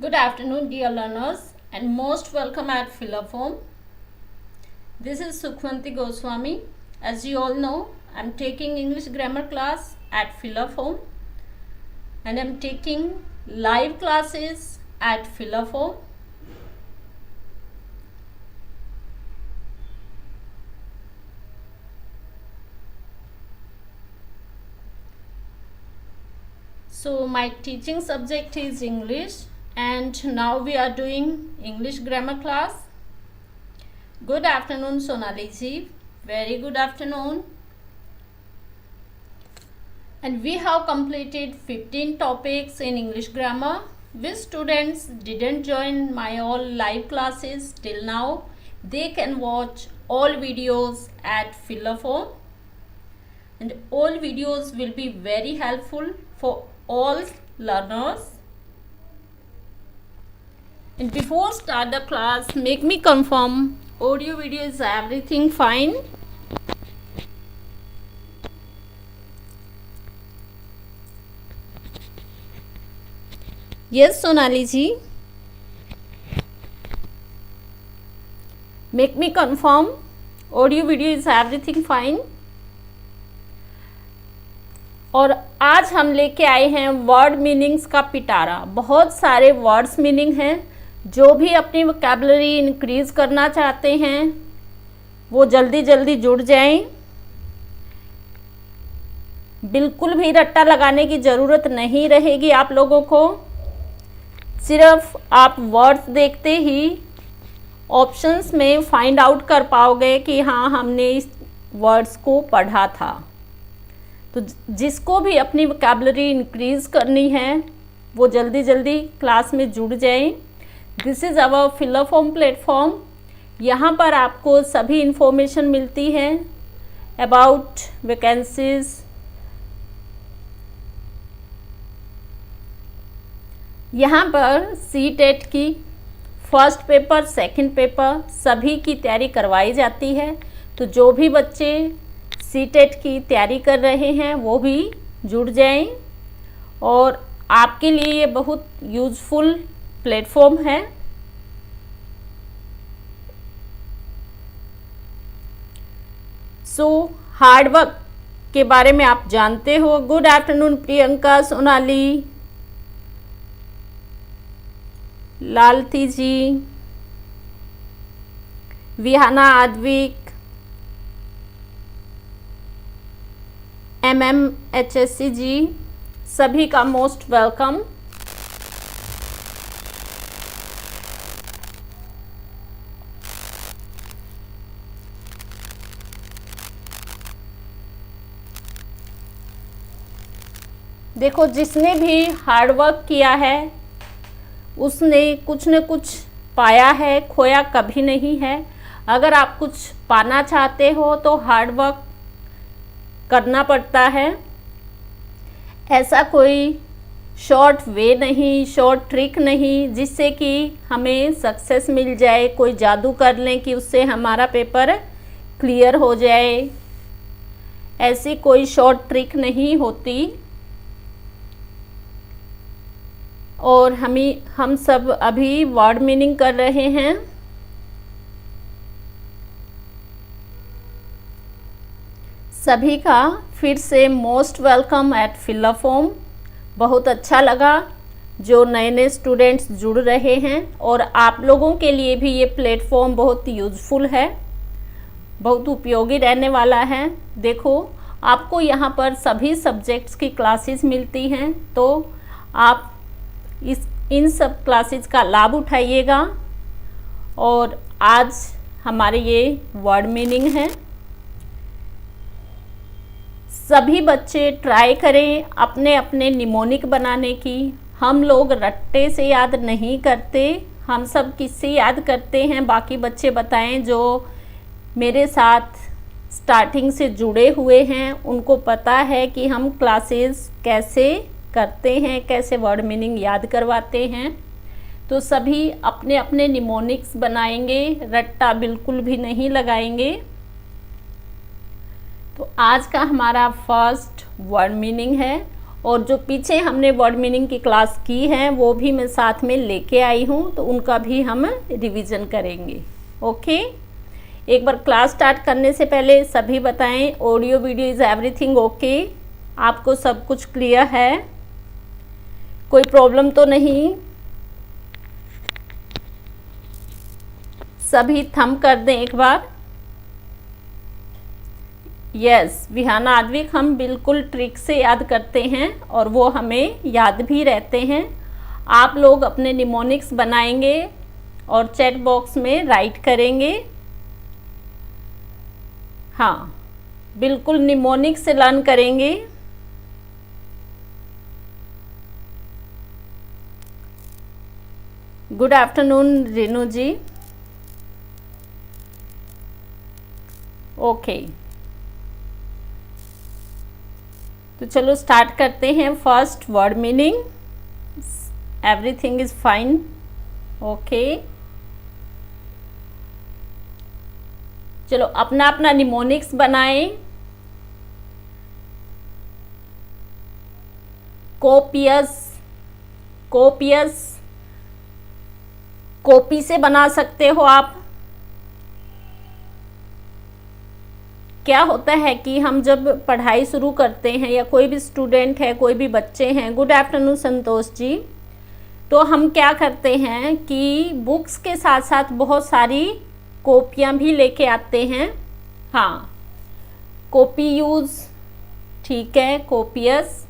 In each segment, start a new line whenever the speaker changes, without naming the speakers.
Good afternoon, dear learners, and most welcome at Philoform. This is Sukhmanti Goswami. As you all know, I am taking English grammar class at Philoform, and I am taking live classes at Philoform. So my teaching subject is English, and now we are doing English grammar class. Good afternoon, Sonali ji. Very good afternoon. And we have completed 15 topics in English grammar. Which students didn't join my all live classes till now, they can watch all videos at Philoform. And all videos will be very helpful for all learners. And before start the class, make me confirm audio video is everything fine. Yes, Sonali ji. Make me confirm audio video is everything fine. और आज हम लेके आए हैं word meanings का पिटारा। बहुत सारे words meaning हैं। जो भी अपनी वोकैबुलरी इंक्रीज करना चाहते हैं वो जल्दी जल्दी जुड़ जाएं। बिल्कुल भी रट्टा लगाने की ज़रूरत नहीं रहेगी आप लोगों को। सिर्फ आप वर्ड्स देखते ही ऑप्शंस में फाइंड आउट कर पाओगे कि हाँ, हमने इस वर्ड्स को पढ़ा था। तो जिसको भी अपनी वोकैबुलरी इंक्रीज करनी है वो जल्दी जल्दी क्लास में जुड़ जाएं। दिस इज़ आवर फिलोफॉर्म प्लेटफॉर्म। यहाँ पर आपको सभी इंफॉर्मेशन मिलती है अबाउट वैकेंसीज, यहाँ पर सीटेट की फर्स्ट पेपर, सेकंड पेपर सभी की तैयारी करवाई जाती है। तो जो भी बच्चे सीटेट की तैयारी कर रहे हैं वो भी जुड़ जाएं और आपके लिए ये बहुत यूज़फुल प्लेटफॉर्म है। सो हार्ड वर्क के बारे में आप जानते हो। गुड आफ्टरनून प्रियंका, सोनाली, लालती जी, विहाना, आद्विक, MMHSC जी, सभी का मोस्ट वेलकम। देखो, जिसने भी हार्ड वर्क किया है उसने कुछ न कुछ पाया है, खोया कभी नहीं है। अगर आप कुछ पाना चाहते हो तो हार्ड वर्क करना पड़ता है। ऐसा कोई शॉर्ट वे नहीं, शॉर्ट ट्रिक नहीं जिससे कि हमें सक्सेस मिल जाए, कोई जादू कर लें कि उससे हमारा पेपर क्लियर हो जाए। ऐसी कोई शॉर्ट ट्रिक नहीं होती। और हम सब अभी वर्ड मीनिंग कर रहे हैं। सभी का फिर से मोस्ट वेलकम एट फिलोफॉर्म। बहुत अच्छा लगा जो नए नए स्टूडेंट्स जुड़ रहे हैं और आप लोगों के लिए भी ये प्लेटफॉर्म बहुत यूज़फुल है, बहुत उपयोगी रहने वाला है। देखो, आपको यहाँ पर सभी सब्जेक्ट्स की क्लासेस मिलती हैं, तो आप इन सब क्लासेस का लाभ उठाइएगा। और आज हमारे ये वर्ड मीनिंग है। सभी बच्चे ट्राई करें अपने अपने निमोनिक बनाने की। हम लोग रट्टे से याद नहीं करते, हम सब किससे याद करते हैं बाकी बच्चे बताएं। जो मेरे साथ स्टार्टिंग से जुड़े हुए हैं उनको पता है कि हम क्लासेस कैसे करते हैं, कैसे वर्ड मीनिंग याद करवाते हैं। तो सभी अपने अपने निमोनिक्स बनाएंगे, रट्टा बिल्कुल भी नहीं लगाएंगे। तो आज का हमारा फर्स्ट वर्ड मीनिंग है और जो पीछे हमने वर्ड मीनिंग की क्लास की है वो भी मैं साथ में लेके आई हूँ, तो उनका भी हम रिवीजन करेंगे। ओके, एक बार क्लास स्टार्ट करने से पहले सभी बताएं audio video is everything okay, आपको सब कुछ क्लियर है, कोई प्रॉब्लम तो नहीं? सभी थंब कर दें एक बार। यस, विहाना आद्विक हम बिल्कुल ट्रिक से याद करते हैं और वो हमें याद भी रहते हैं। आप लोग अपने निमोनिक्स बनाएंगे और चैट बॉक्स में राइट करेंगे। हाँ, बिल्कुल निमोनिक्स से लर्न करेंगे। गुड आफ्टरनून रेनू जी। ओके, तो चलो स्टार्ट करते हैं। First word meaning, everything is fine. Okay, चलो अपना अपना निमोनिक्स बनाएं। कोपियस, कोपियस कॉपी से बना सकते हो आप। क्या होता है कि हम जब पढ़ाई शुरू करते हैं या कोई भी स्टूडेंट है, कोई भी बच्चे हैं, गुड आफ्टरनून संतोष जी, तो हम क्या करते हैं कि बुक्स के साथ साथ बहुत सारी कॉपियाँ भी लेके आते हैं। हाँ, कॉपी यूज़, ठीक है। कॉपियस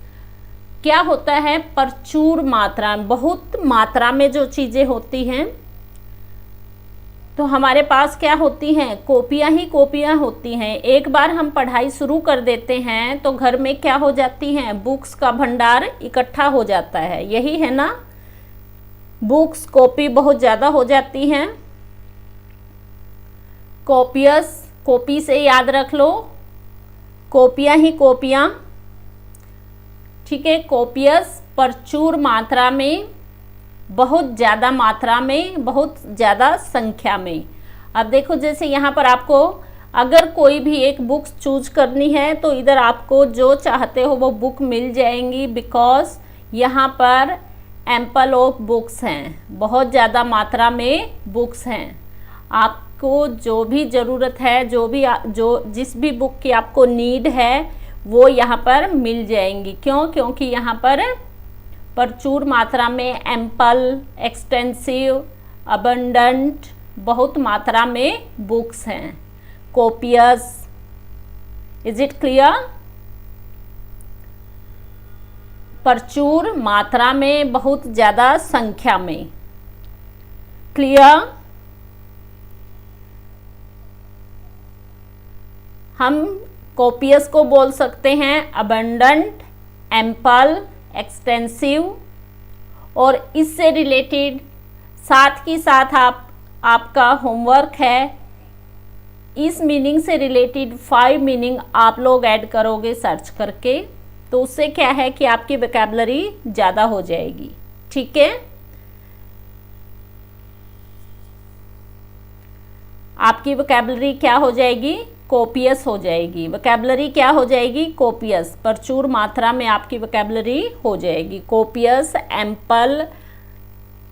क्या होता है, प्रचुर मात्रा, बहुत मात्रा में जो चीज़ें होती हैं, तो हमारे पास क्या होती हैं, कॉपियाँ ही कॉपियाँ होती हैं। एक बार हम पढ़ाई शुरू कर देते हैं तो घर में क्या हो जाती हैं, बुक्स का भंडार इकट्ठा हो जाता है, यही है ना। बुक्स, कॉपी बहुत ज़्यादा हो जाती हैं। कॉपियस, कॉपी से याद रख लो, कॉपियाँ ही कॉपियाँ, ठीक है। कॉपियस प्रचुर मात्रा में, बहुत ज़्यादा मात्रा में, बहुत ज़्यादा संख्या में। अब देखो जैसे यहाँ पर आपको अगर कोई भी एक बुक चूज करनी है तो इधर आपको जो चाहते हो वो बुक मिल जाएंगी, बिकॉज यहाँ पर एम्पल ऑफ बुक्स हैं, बहुत ज़्यादा मात्रा में बुक्स हैं। आपको जो भी ज़रूरत है, जिस भी बुक की आपको नीड है वो यहाँ पर मिल जाएंगी। क्यों? क्योंकि यहाँ पर प्रचुर मात्रा में, एम्पल, एक्सटेंसिव, अबंडेंट, बहुत मात्रा में बुक्स हैं। Copious, is it clear? प्रचुर मात्रा में, बहुत ज़्यादा संख्या में। क्लियर? हम कोपियस को बोल सकते हैं अबंडेंट, एम्पल, एक्सटेंसिव, और इससे रिलेटेड साथ ही साथ आपका होमवर्क है, इस मीनिंग से रिलेटेड 5 मीनिंग आप लोग ऐड करोगे सर्च करके, तो उससे क्या है कि आपकी वोकैबुलरी ज़्यादा हो जाएगी, ठीक है। आपकी वोकैबुलरी क्या हो जाएगी, कोपियस हो जाएगी। वोकैबुलरी क्या हो जाएगी, कोपियस, प्रचुर मात्रा में आपकी वोकैबुलरी हो जाएगी। Copious, ample,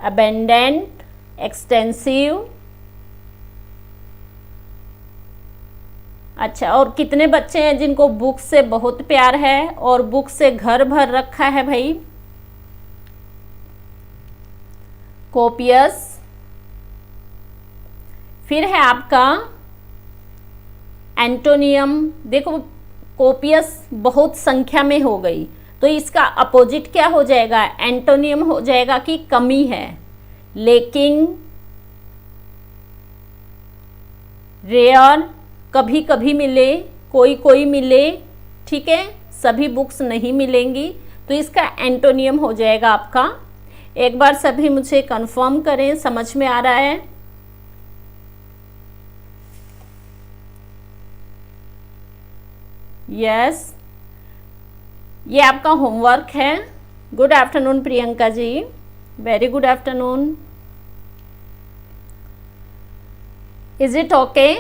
abundant, extensive. अच्छा, और कितने बच्चे हैं जिनको बुक से बहुत प्यार है और बुक से घर भर रखा है भाई? कोपियस। फिर है आपका एंटोनियम। देखो, कोपियस बहुत संख्या में हो गई, तो इसका अपोजिट क्या हो जाएगा, एंटोनियम हो जाएगा कि कमी है। लेकिन, रेयर, कभी कभी मिले, कोई कोई मिले, ठीक है, सभी बुक्स नहीं मिलेंगी, तो इसका एंटोनियम हो जाएगा आपका। एक बार सभी मुझे कंफर्म करें, समझ में आ रहा है? यस, ये आपका होमवर्क है। Good afternoon Priyanka ji, very good afternoon. Is it okay?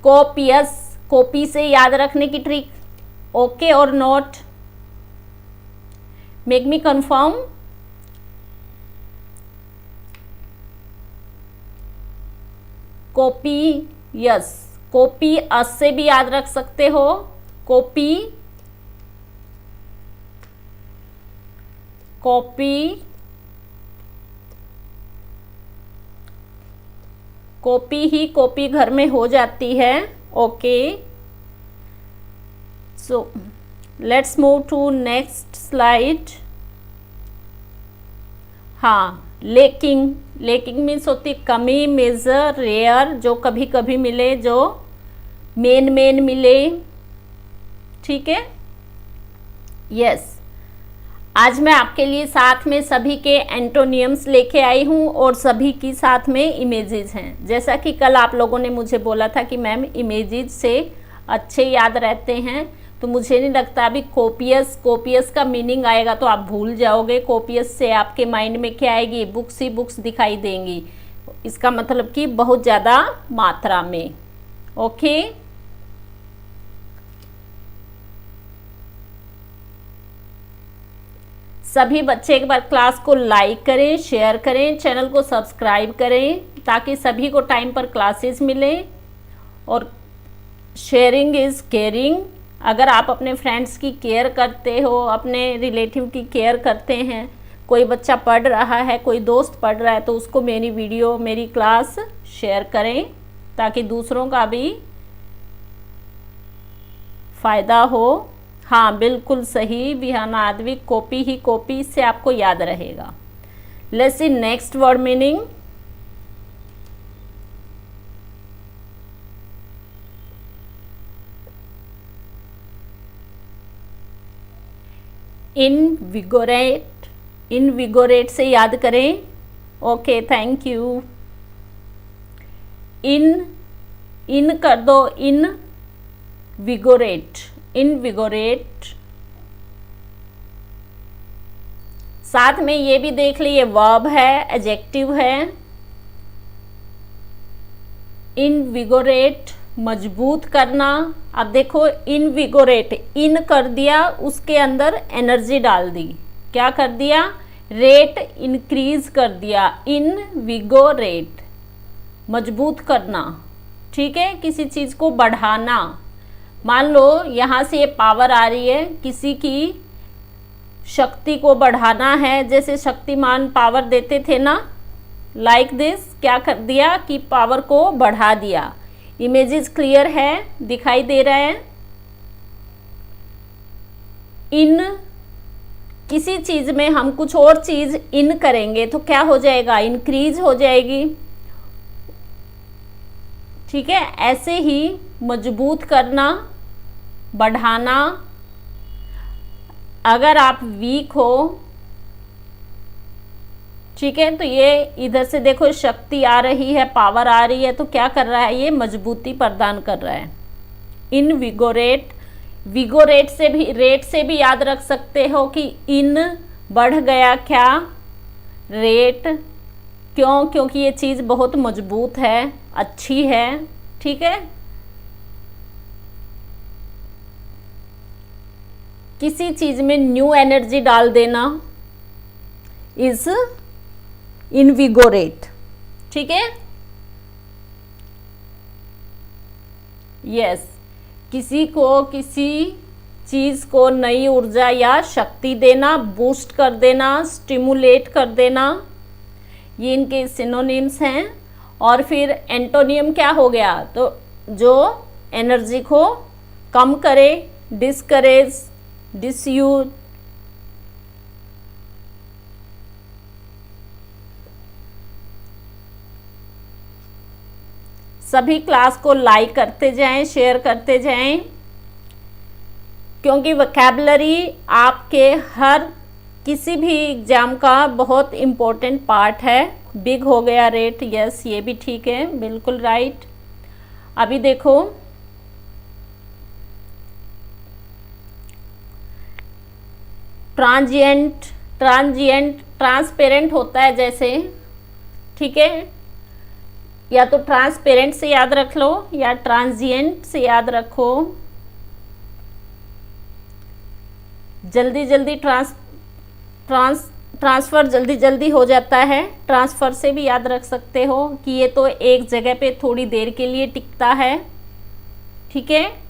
Copious, copy से याद रखने की ट्रिक, ओके और note? Make me confirm. Copy, yes, copy us से भी याद रख सकते हो, कॉपी, कॉपी, कॉपी ही कॉपी घर में हो जाती है। Okay, so let's move to next slide. हाँ, लेकिंग, लेकिंग मीन्स होती कमी, मेजर, रेयर, जो कभी कभी मिले, जो मेन मेन मिले। ठीक है, यस। आज मैं आपके लिए साथ में सभी के एंटोनियम्स लेके आई हूँ और सभी की साथ में इमेजेस हैं। जैसा कि कल आप लोगों ने मुझे बोला था कि मैम इमेजेस से अच्छे याद रहते हैं, तो मुझे नहीं लगता अभी कोपियस, कोपियस का मीनिंग आएगा तो आप भूल जाओगे। कोपियस से आपके माइंड में क्या आएगी? बुक्स ही बुक्स दिखाई देंगी। इसका मतलब कि बहुत ज़्यादा मात्रा में। ओके, सभी बच्चे एक बार क्लास को लाइक करें, शेयर करें, चैनल को सब्सक्राइब करें ताकि सभी को टाइम पर क्लासेस मिलें। और शेयरिंग इज़ केयरिंग। अगर आप अपने फ्रेंड्स की केयर करते हो, अपने रिलेटिव की केयर करते हैं, कोई बच्चा पढ़ रहा है, कोई दोस्त पढ़ रहा है, तो उसको मेरी वीडियो, मेरी क्लास शेयर करें ताकि दूसरों का भी फ़ायदा हो। हाँ, बिल्कुल सही विहाना आद्विक, कॉपी ही कॉपी, इससे आपको याद रहेगा। Let's see next word meaning. Invigorate, invigorate से याद करें। Okay, thank you. इन कर दो, इनविगोरेट, इनविगोरेट। साथ में ये भी देख लीजिए, वर्ब है, एडजेक्टिव है। इनविगोरेट, मजबूत करना। अब देखो, इनविगोरेट, इन कर दिया, उसके अंदर एनर्जी डाल दी। क्या कर दिया? रेट इंक्रीज कर दिया। इनविगोरेट, मजबूत करना। ठीक है, किसी चीज़ को बढ़ाना। मान लो यहाँ से ये पावर आ रही है, किसी की शक्ति को बढ़ाना है, जैसे शक्तिमान पावर देते थे ना, लाइक दिस। क्या कर दिया कि पावर को बढ़ा दिया। इमेजेस क्लियर है, दिखाई दे रहा है। इन, किसी चीज़ में हम कुछ और चीज़ इन करेंगे तो क्या हो जाएगा? इंक्रीज हो जाएगी। ठीक है, ऐसे ही मजबूत करना, बढ़ाना। अगर आप वीक हो, ठीक है, तो ये इधर से देखो शक्ति आ रही है, पावर आ रही है, तो क्या कर रहा है? ये मजबूती प्रदान कर रहा है। इनविगोरेट, विगोरेट से भी, रेट से भी याद रख सकते हो कि इन बढ़ गया, क्या? रेट। क्यों? क्योंकि ये चीज़ बहुत मजबूत है, अच्छी है। ठीक है, किसी चीज़ में न्यू एनर्जी डाल देना इज इनविगोरेट। ठीक है, यस, किसी को, किसी चीज़ को नई ऊर्जा या शक्ति देना, बूस्ट कर देना, स्टिमुलेट कर देना, ये इनके सिनोनिम्स हैं। और फिर एंटोनियम क्या हो गया? तो जो एनर्जी को कम करे, डिस्करेज, डिसयूज। सभी क्लास को लाइक करते जाएं, शेयर करते जाएं, क्योंकि वोकैबुलरी आपके हर किसी भी एग्ज़ाम का बहुत इम्पोर्टेंट पार्ट है। बिग हो गया रेट, यस, ये भी ठीक है, बिल्कुल राइट। अभी देखो, ट्रांजिएंट, ट्रांजिएंट, ट्रांसपेरेंट होता है जैसे। ठीक है, या तो ट्रांसपेरेंट से याद रख लो या ट्रांजिएंट से याद रखो। जल्दी जल्दी ट्रांसफ़र जल्दी जल्दी हो जाता है। ट्रांसफ़र से भी याद रख सकते हो कि ये तो एक जगह पे थोड़ी देर के लिए टिकता है, ठीक है।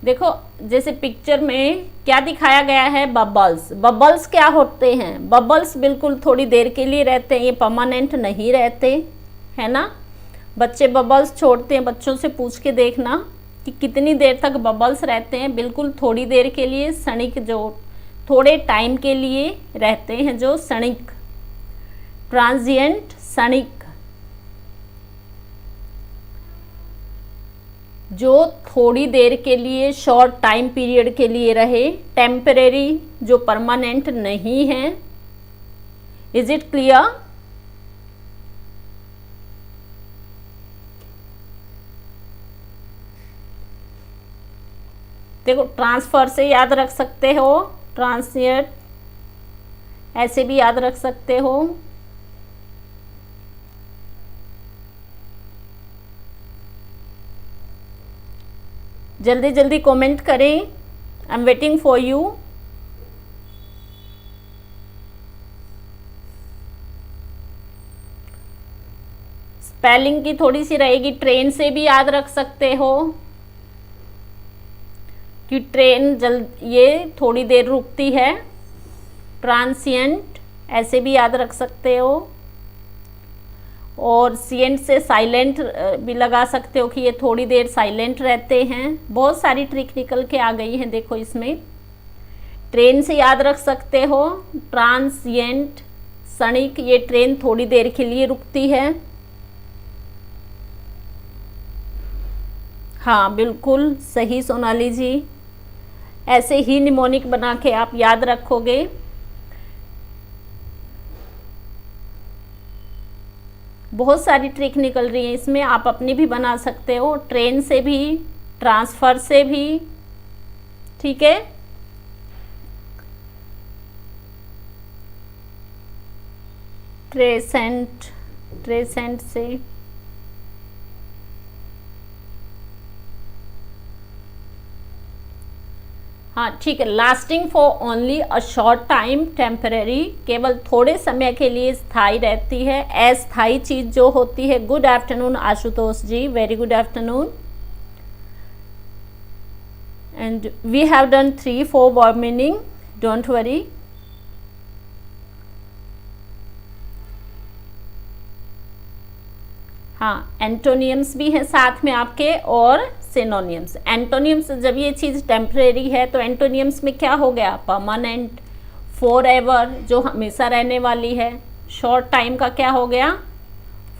देखो जैसे पिक्चर में क्या दिखाया गया है, बबल्स। बबल्स क्या होते हैं? बबल्स बिल्कुल थोड़ी देर के लिए रहते हैं, ये परमानेंट नहीं रहते, है ना। बच्चे बबल्स छोड़ते हैं, बच्चों से पूछ के देखना कि कितनी देर तक बबल्स रहते हैं। बिल्कुल थोड़ी देर के लिए, क्षणिक, जो थोड़े टाइम के लिए रहते हैं, जो क्षणिक, ट्रांजिएंट, क्षणिक। जो थोड़ी देर के लिए, शॉर्ट टाइम पीरियड के लिए रहे, टेम्परेरी, जो परमानेंट नहीं है। Is it clear? देखो ट्रांसफर से याद रख सकते हो, ट्रांसिएंट ऐसे भी याद रख सकते हो। जल्दी जल्दी कमेंट करें, I am waiting for you. Spelling की थोड़ी सी रहेगी, ट्रेन से भी याद रख सकते हो कि ट्रेन ये थोड़ी देर रुकती है, ट्रांसिएंट ऐसे भी याद रख सकते हो। और सिएंट से साइलेंट भी लगा सकते हो कि ये थोड़ी देर साइलेंट रहते हैं। बहुत सारी ट्रिक निकल के आ गई हैं देखो इसमें। ट्रेन से याद रख सकते हो, ट्रांसिएंट, क्षणिक, ये ट्रेन थोड़ी देर के लिए रुकती है। हाँ बिल्कुल सही सोनाली जी, ऐसे ही निमोनिक बना के आप याद रखोगे। बहुत सारी ट्रिक निकल रही है इसमें, आप अपनी भी बना सकते हो, ट्रेन से भी, ट्रांसफ़र से भी, ठीक है। ट्रेसेंट से, हाँ ठीक है। Lasting for only a short time, temporary, केवल थोड़े समय के लिए स्थायी रहती है, अस्थायी चीज़ जो होती है। Good afternoon Ashutosh ji, very good afternoon. And we have done 3-4 verb meaning, don't worry. हाँ एंटोनियम्स भी हैं साथ में आपके, और सिनोनियम्स। एंटोनियम्स, जब ये चीज़ टेम्परेरी है तो एंटोनियम्स में क्या हो गया? परमानेंट, फॉरएवर, जो हमेशा रहने वाली है। शॉर्ट टाइम का क्या हो गया?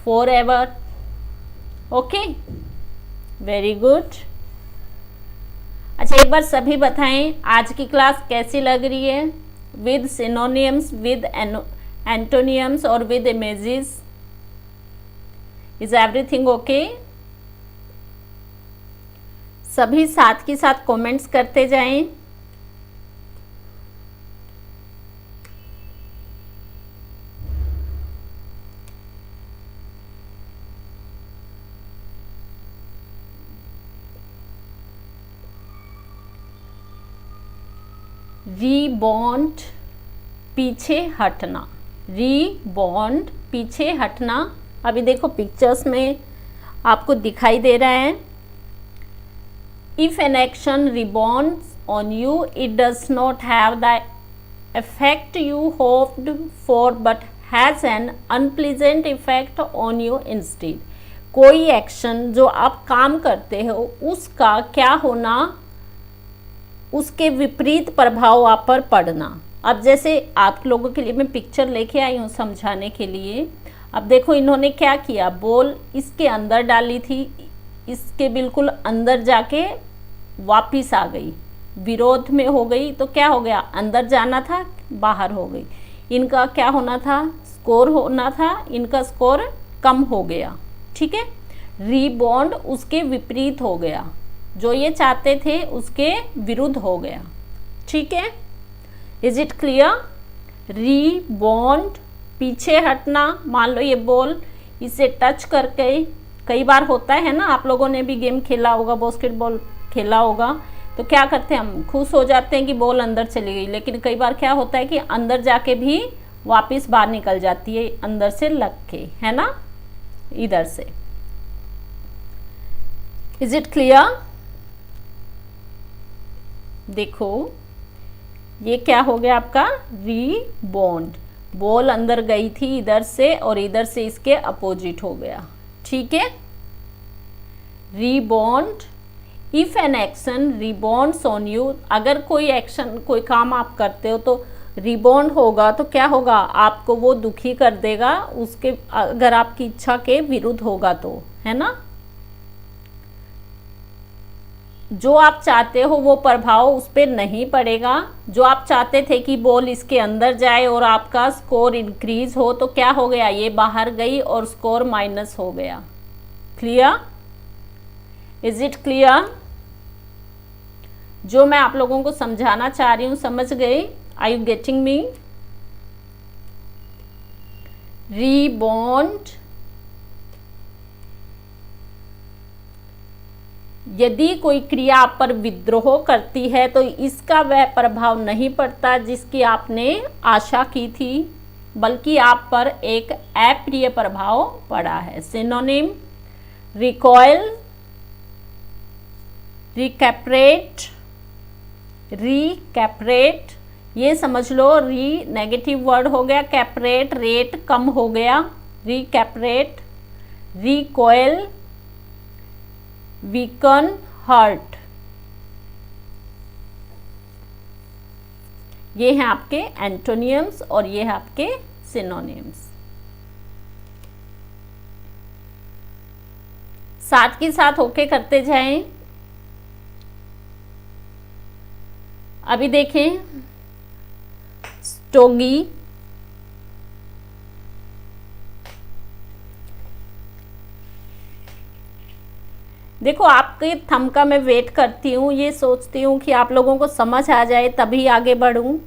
फॉरएवर। Okay, very good. अच्छा एक बार सभी बताएं आज की क्लास कैसी लग रही है? विद सिनोनियम्स, विद एंटोनियम्स और with images. Is everything okay? सभी साथ के साथ कमेंट्स करते जाएं। रीबॉन्ड, पीछे हटना, रीबॉन्ड, पीछे हटना। अभी देखो पिक्चर्स में आपको दिखाई दे रहा है। If an action rebounds on you, it does not have the effect you hoped for but has an unpleasant effect on you instead. कोई एक्शन जो आप काम करते हो उसका क्या होना, उसके विपरीत प्रभाव आप पर पड़ना। अब जैसे आप लोगों के लिए मैं पिक्चर लेके आई हूँ समझाने के लिए। अब देखो इन्होंने क्या किया, बॉल इसके अंदर डाली थी, इसके बिल्कुल अंदर जाके वापिस आ गई, विरोध में हो गई, तो क्या हो गया? अंदर जाना था, बाहर हो गई। इनका क्या होना था? स्कोर होना था, इनका स्कोर कम हो गया, ठीक है। रीबाउंड उसके विपरीत हो गया, जो ये चाहते थे उसके विरुद्ध हो गया, ठीक है। Is it clear? रीबाउंड, पीछे हटना। मान लो ये बॉल इसे टच करके कई बार होता है ना, आप लोगों ने भी गेम खेला होगा, बास्केटबॉल खेला होगा, तो क्या करते हैं हम, खुश हो जाते हैं कि बॉल अंदर चली गई, लेकिन कई बार क्या होता है कि अंदर जाके भी वापस बाहर निकल जाती है, अंदर से लग के, है ना, इधर से। Is it clear? देखो ये क्या हो गया आपका, रीबाउंड। बॉल अंदर गई थी इधर से और इधर से इसके अपोजिट हो गया, ठीक है। Rebound, if an action rebounds on you, अगर कोई एक्शन, कोई काम आप करते हो तो रिबाउंड होगा तो क्या होगा, आपको वो दुखी कर देगा, उसके अगर आपकी इच्छा के विरुद्ध होगा तो, है ना। जो आप चाहते हो वो प्रभाव उस पर नहीं पड़ेगा। जो आप चाहते थे कि बॉल इसके अंदर जाए और आपका स्कोर इंक्रीज हो, तो क्या हो गया, ये बाहर गई और स्कोर माइनस हो गया। क्लियर? Is it clear? जो मैं आप लोगों को समझाना चाह रही हूँ, समझ गए? Are you getting me? Rebound, यदि कोई क्रिया आप पर विद्रोह करती है तो इसका वह प्रभाव नहीं पड़ता जिसकी आपने आशा की थी, बल्कि आप पर एक अप्रिय प्रभाव पड़ा है। सिनोनिम, रिकॉइल, रिकैपरेट, रिकैपरेट, ये समझ लो, री नेगेटिव वर्ड हो गया, कैपरेट रेट कम हो गया, रिकैपरेट, रिकॉइल, वीकन, हर्ट, ये हैं आपके एंटोनियम्स और ये हैं आपके सिनोनिम्स। साथ के साथ ओके करते जाएं। अभी देखें स्टोगी, देखो आपके थंब का मैं वेट करती हूँ, ये सोचती हूँ कि आप लोगों को समझ आ जाए तभी आगे बढ़ूँ।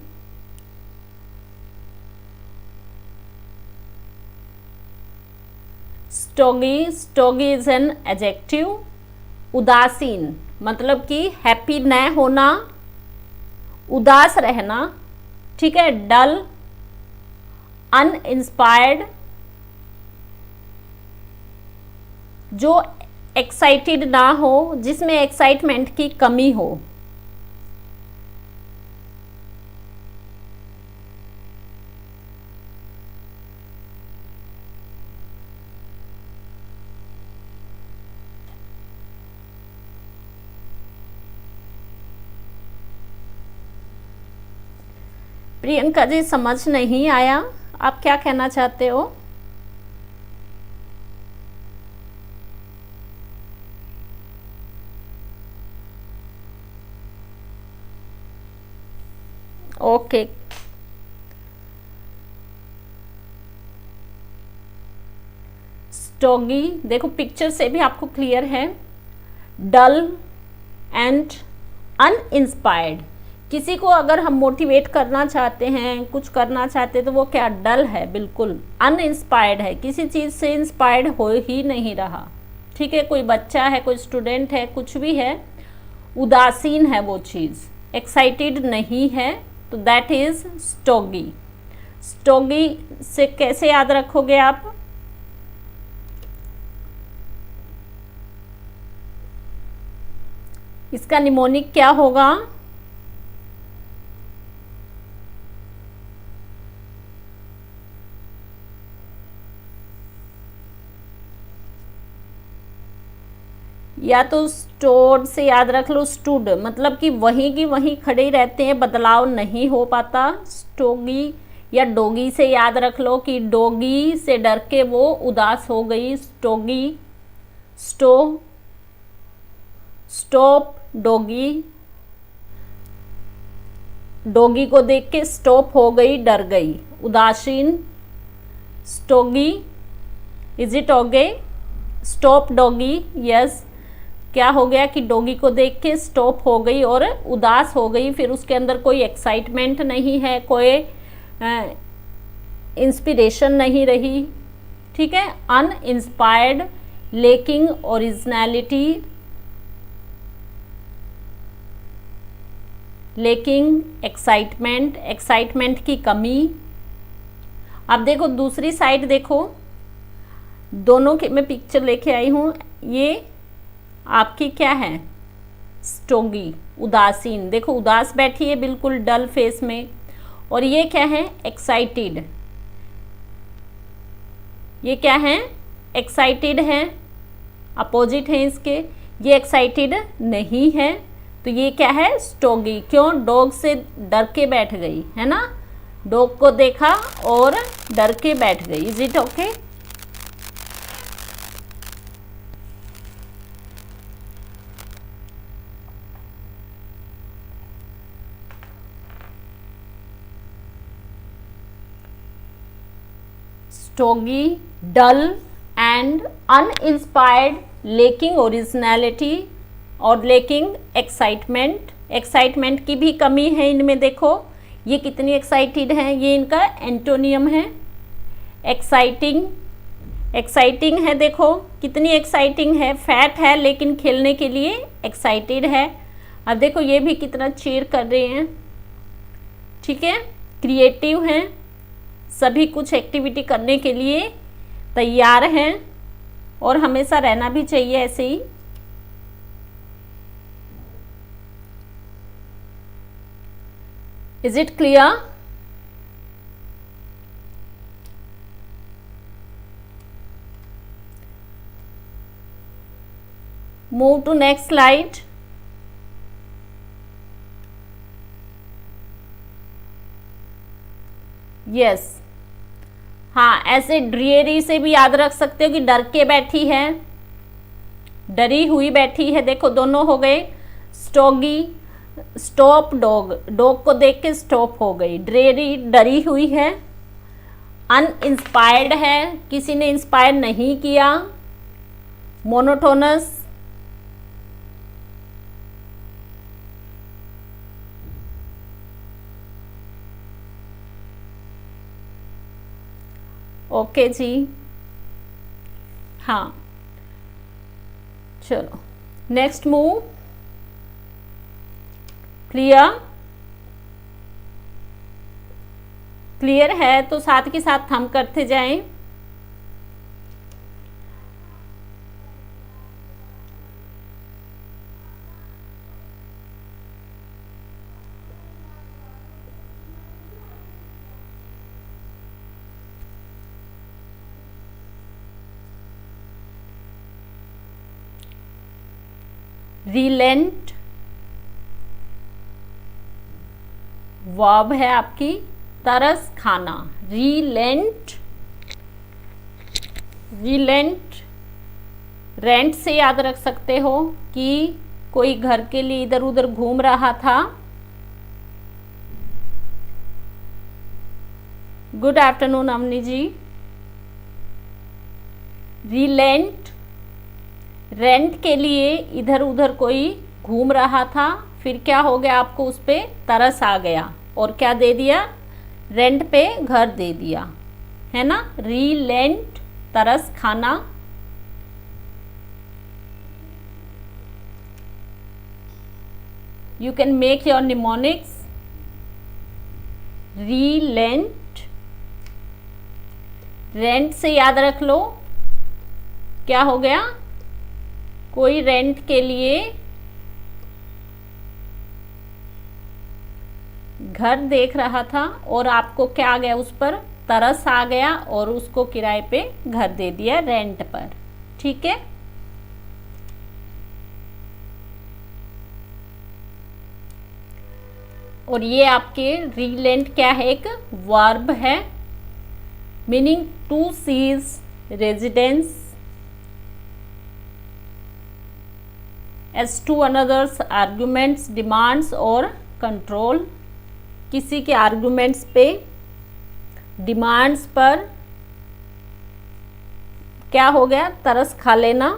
स्टोगी, स्टोगी इज एन एडजेक्टिव। उदासीन मतलब कि हैप्पी न होना, उदास रहना, ठीक है। डल, अनइंस्पायर्ड, जो एक्साइटेड ना हो, जिसमें एक्साइटमेंट की कमी हो। प्रियंका जी समझ नहीं आया, आप क्या कहना चाहते हो? ओके, स्टोगी, देखो पिक्चर से भी आपको क्लियर है। डल एंड अनइंस्पायर्ड, किसी को अगर हम मोटिवेट करना चाहते हैं, कुछ करना चाहते हैं, तो वो क्या, डल है, बिल्कुल अनइंस्पायर्ड है, किसी चीज़ से इंस्पायर्ड हो ही नहीं रहा, ठीक है। कोई बच्चा है, कोई स्टूडेंट है, कुछ भी है, उदासीन है वो चीज़, एक्साइटेड नहीं है, तो दैट इज स्टोगी। स्टोगी से कैसे याद रखोगे आप? इसका निमोनिक क्या होगा? या तो स्टोर्ड से याद रख लो, स्टूड मतलब कि वहीं की वहीं खड़े रहते हैं, बदलाव नहीं हो पाता। स्टोगी या डोगी से याद रख लो कि डोगी से डर के वो उदास हो गई, स्टोगी। स्टो, स्टॉप, डोगी, डोगी को देख के स्टॉप हो गई, डर गई, उदासीन, stodgy. Is it okay? Stop doggy, yes. क्या हो गया कि डॉगी को देख के स्टॉप हो गई और उदास हो गई, फिर उसके अंदर कोई एक्साइटमेंट नहीं है, कोई इंस्पिरेशन नहीं रही, ठीक है। Uninspired lacking originality, lacking excitement, excitement की कमी। अब देखो दूसरी साइड देखो, दोनों के मैं पिक्चर लेके आई हूँ। ये आपकी क्या है, स्टोगी, उदासीन, देखो उदास बैठी है बिल्कुल डल फेस में। और ये क्या है, एक्साइटेड, ये क्या है, एक्साइटेड है, अपोजिट है इसके। ये एक्साइटेड नहीं है, तो ये क्या है, स्टोगी। क्यों, डॉग से डर के बैठ गई है ना, डॉग को देखा और डर के बैठ गई। Is it okay? Stodgy, dull and uninspired, lacking originality और लेकिंग एक्साइटमेंट। एक्साइटमेंट की भी कमी है इनमें। देखो ये कितनी एक्साइटेड है, ये इनका एंटोनियम है। एक्साइटिंग, एक्साइटिंग है, देखो कितनी एक्साइटिंग है, फैट है लेकिन खेलने के लिए एक्साइटेड है। अब देखो ये भी कितना चीयर कर रहे हैं, ठीक है। क्रिएटिव हैं, सभी कुछ एक्टिविटी करने के लिए तैयार हैं और हमेशा रहना भी चाहिए ऐसे ही। Is it clear? Move to next slide. Yes, हाँ, ऐसे ड्रियरी से भी याद रख सकते हो कि डर के बैठी है, डरी हुई बैठी है। देखो दोनों हो गए। स्टोगी, स्टॉप डॉग, डॉग को देख के स्टॉप हो गई। ड्रेरी, डरी हुई है। अनइंस्पायर्ड है, किसी ने इंस्पायर नहीं किया। मोनोटोनस, ओके जी, हाँ चलो नेक्स्ट मूव। क्लियर? क्लियर है तो साथ के साथ हम करते जाएं। रिलेंट वर्ब है आपकी, तरस खाना। रिलेंट, रिलेंट रेंट से याद रख सकते हो कि कोई घर के लिए इधर उधर घूम रहा था। गुड आफ्टरनून अवनी जी। रिलेंट, रेंट के लिए इधर उधर कोई घूम रहा था, फिर क्या हो गया, आपको उस पर तरस आ गया और क्या दे दिया, रेंट पे घर दे दिया, है ना। रिलेंट, तरस खाना। You can make your mnemonics. Reliant, rent से याद रख लो, क्या हो गया, कोई रेंट के लिए घर देख रहा था और आपको क्या आ गया, उस पर तरस आ गया और उसको किराए पे घर दे दिया, रेंट पर, ठीक है। और ये आपके रिलेंट क्या है, एक वर्ब है, meaning to cease residence as to another's arguments, demands और control। किसी के आर्गुमेंट्स पे, डिमांड्स पर क्या हो गया, तरस खा लेना।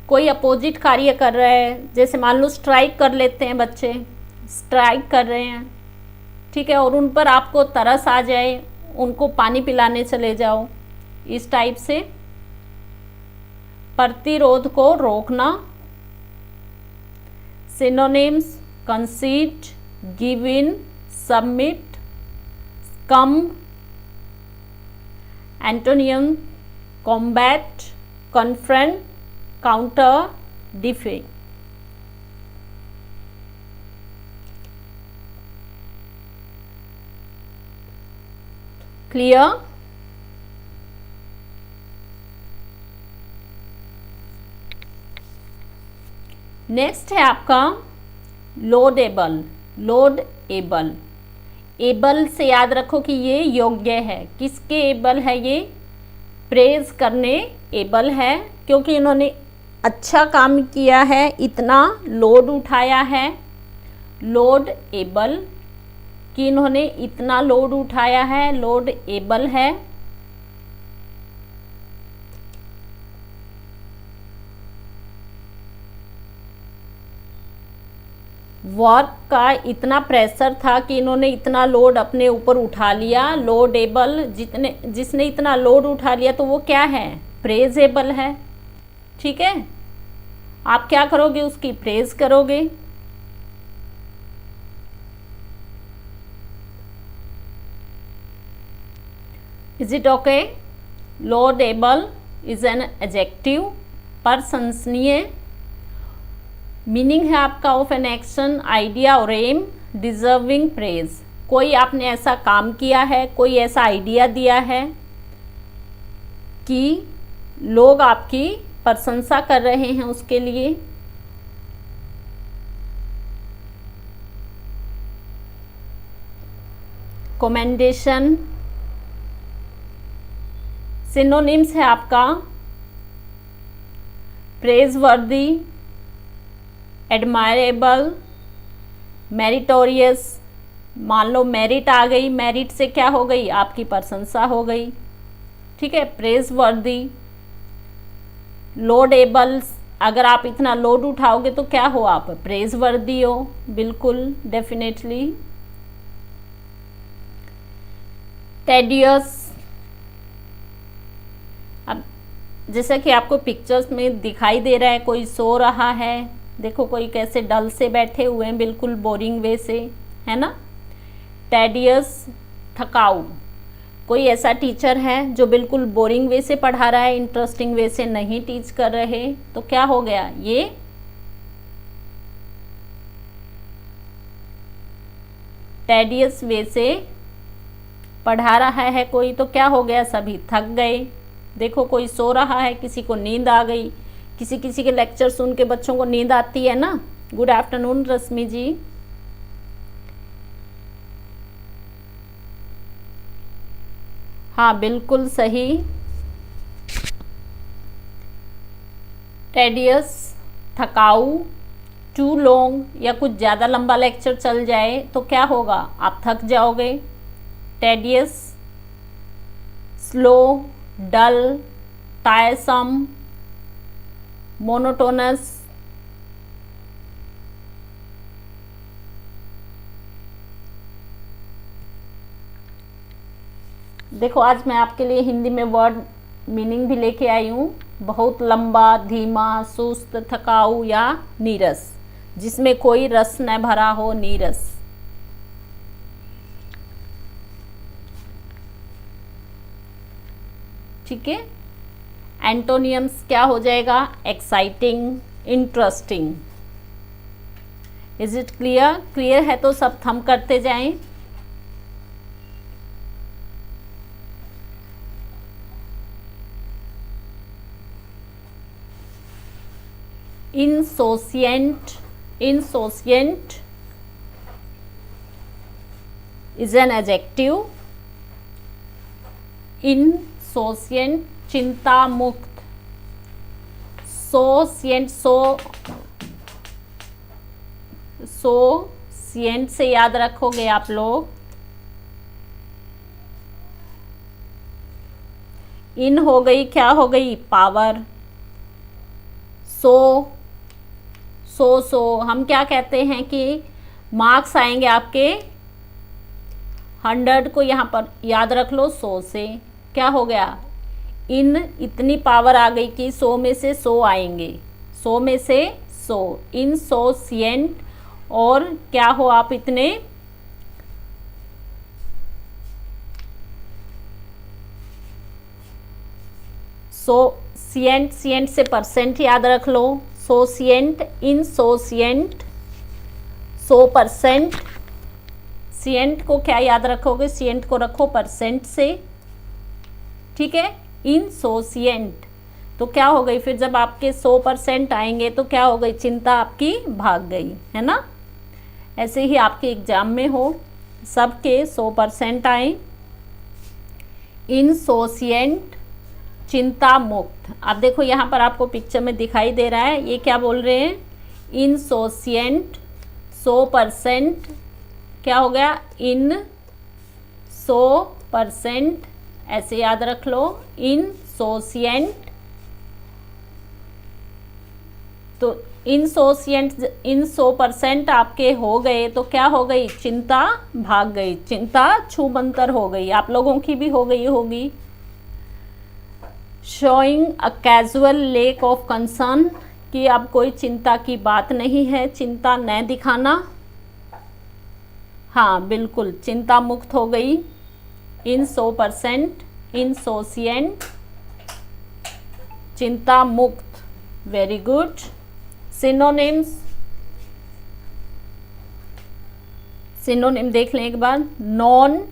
कोई अपोजिट कार्य कर रहा है, जैसे मान लो स्ट्राइक कर लेते हैं बच्चे, स्ट्राइक कर रहे हैं, ठीक है, और उन पर आपको तरस आ जाए, उनको पानी पिलाने चले जाओ, इस टाइप से। प्रतिरोध को रोकना। Synonyms: concede, give in, submit, come. Antonym: combat, confront, counter, defy. Clear? Next है आपका लोडेबल। Load able. एबल से याद रखो कि ये योग्य है। किसके एबल है ये? प्रेज करने एबल है, क्योंकि इन्होंने अच्छा काम किया है, इतना लोड उठाया है। लोड एबल कि इन्होंने इतना लोड उठाया है, लोड एबल है। वर्क का इतना प्रेशर था कि इन्होंने इतना लोड अपने ऊपर उठा लिया। लोडेबल, जिसने इतना लोड उठा लिया तो वो क्या है? प्रेजेबल है। ठीक है, आप क्या करोगे? उसकी प्रेज करोगे। Is it okay? Loadable is an adjective, प्रशंसनीय। मीनिंग है आपका ऑफ एन एक्शन, आइडिया और एम डिजर्विंग प्रेज। कोई आपने ऐसा काम किया है, कोई ऐसा आइडिया दिया है कि लोग आपकी प्रशंसा कर रहे हैं उसके लिए। कमेंडेशन। सिनोनिम्स है आपका प्रेजवर्दी, एडमायरेबल, मेरिटोरियस। मान लो मेरिट आ गई, मेरिट से क्या हो गई? आपकी प्रशंसा हो गई। ठीक है, प्रेजवर्दी। लोडेबल, अगर आप इतना लोड उठाओगे तो क्या हो? आप प्रेजवर्दी हो, बिल्कुल, डेफिनेटली। टेडियस। अब जैसा कि आपको पिक्चर्स में दिखाई दे रहा है, कोई सो रहा है, देखो कोई कैसे डल से बैठे हुए हैं, बिल्कुल बोरिंग वे से, है ना। टेडियस, थकाऊ। कोई ऐसा टीचर है जो बिल्कुल बोरिंग वे से पढ़ा रहा है, इंटरेस्टिंग वे से नहीं टीच कर रहे, तो क्या हो गया? ये टेडियस वे से पढ़ा रहा है कोई, तो क्या हो गया? सभी थक गए। देखो कोई सो रहा है, किसी को नींद आ गई। किसी किसी के लेक्चर सुन के बच्चों को नींद आती है ना। गुड आफ्टरनून रश्मि जी। हाँ, बिल्कुल सही। टेडियस, थकाऊ। टू लॉन्ग, या कुछ ज़्यादा लंबा लेक्चर चल जाए तो क्या होगा? आप थक जाओगे। टेडियस। स्लो, डल, टायरसम, मोनोटोनस। देखो आज मैं आपके लिए हिंदी में वर्ड मीनिंग भी लेके आई हूँ। बहुत लंबा, धीमा, सुस्त, थकाऊ या नीरस, जिसमें कोई रस न भरा हो, नीरस। ठीक है। एंटोनियम्स क्या हो जाएगा? Exciting, interesting. Is it clear? Clear है तो सब थंब करते जाएं। insouciant, insouciant is an adjective. insouciant, चिंता मुक्त। सोसिएंट, सोसिएंट से याद रखोगे आप लोग। इन हो गई, क्या हो गई? पावर। सो हम क्या कहते हैं कि मार्क्स आएंगे आपके 100 को यहाँ पर याद रख लो 100 से, क्या हो गया, इन इतनी पावर आ गई कि 100 में से 100 आएंगे, 100 में से 100, इन 100 सिएंट, और क्या हो आप इतने, सिएंट, सिएंट से परसेंट याद रख लो, 100 सिएंट, इन 100 सिएंट, 100%, सिएंट को क्या याद रखोगे, सिएंट को रखो परसेंट से, ठीक है, इन 100 सिएंट। तो क्या हो गई फिर, जब आपके 100% आएंगे तो क्या हो गई, चिंता आपकी भाग गई, है ना। ऐसे ही आपके एग्जाम में हो, सबके 100% आए, इन 100 सिएंट, चिंता मुक्त। अब देखो यहाँ पर आपको पिक्चर में दिखाई दे रहा है, ये क्या बोल रहे हैं, इन 100 सिएंट, 100%, क्या हो गया, इन 100%, ऐसे याद रख लो, इन 100 सिएंट, तो इन 100 सिएंट, इन 100% आपके हो गए तो क्या हो गई, चिंता भाग गई, चिंता छूमंतर हो गई, आप लोगों की भी हो गई होगी। Showing a casual lake of concern, कि अब कोई चिंता की बात नहीं है, चिंता न दिखाना, हाँ बिल्कुल, चिंता मुक्त हो गई, इन 100%, इन 100 सिएंट, चिंता मुक्त, वेरी गुड। सिनोनिम्स, सिनोनिम देख लें एक बार, नॉन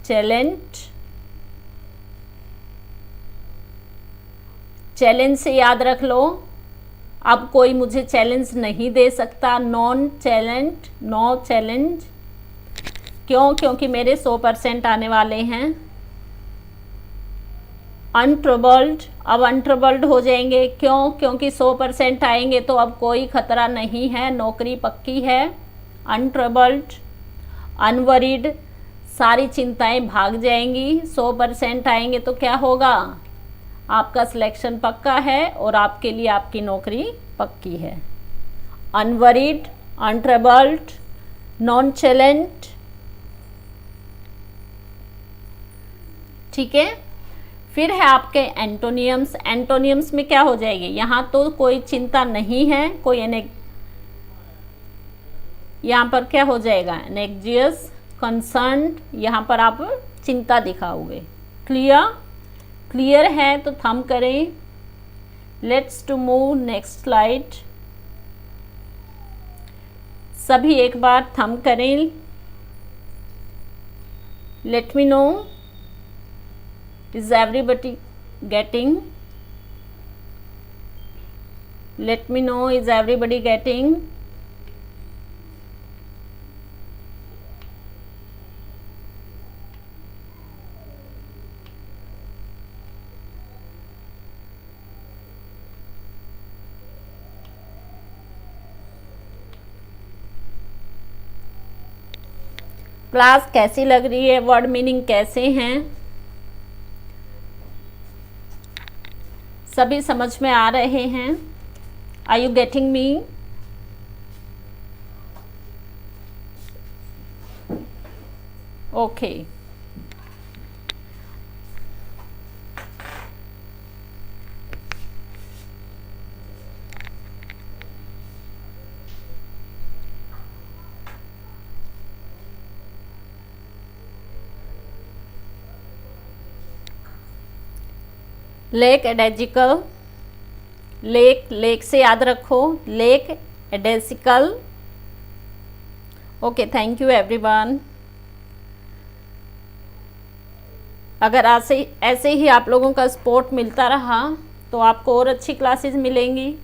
चैलेंज, चैलेंज से याद रख लो, अब कोई मुझे चैलेंज नहीं दे सकता, नॉन चैलेंज, नो चैलेंज, क्यों, क्योंकि मेरे 100% आने वाले हैं। अनट्रबल्ड, अब अनट्रबल्ड हो जाएंगे, क्यों, क्योंकि 100% आएंगे तो अब कोई खतरा नहीं है, नौकरी पक्की है, अनट्रबल्ड। अनवरीड, सारी चिंताएं भाग जाएंगी, 100% आएंगे तो क्या होगा, आपका सिलेक्शन पक्का है और आपके लिए आपकी नौकरी पक्की है। अनवरीड, अनट्रबल्ड, नॉन चैलेंज, ठीक है। फिर है आपके एंटोनियम्स, एंटोनियम्स में क्या हो जाएगी, यहाँ तो कोई चिंता नहीं है, कोई यहाँ पर क्या हो जाएगा, एनेक्जियस, कंसर्न, यहाँ पर आप चिंता दिखाओगे। क्लियर, क्लियर है तो थंब करें। Let's to move next slide, सभी एक बार थंब करें, let me know, is everybody getting, let me know, is everybody getting, class कैसी लग रही है, वर्ड मीनिंग कैसे हैं, सभी समझ में आ रहे हैं, are you getting me. Okay, lackadaisical, lack, lack से याद रखो, lackadaisical. Okay, thank you everyone. अगर ऐसे ही आप लोगों का सपोर्ट मिलता रहा तो आपको और अच्छी क्लासेस मिलेंगी।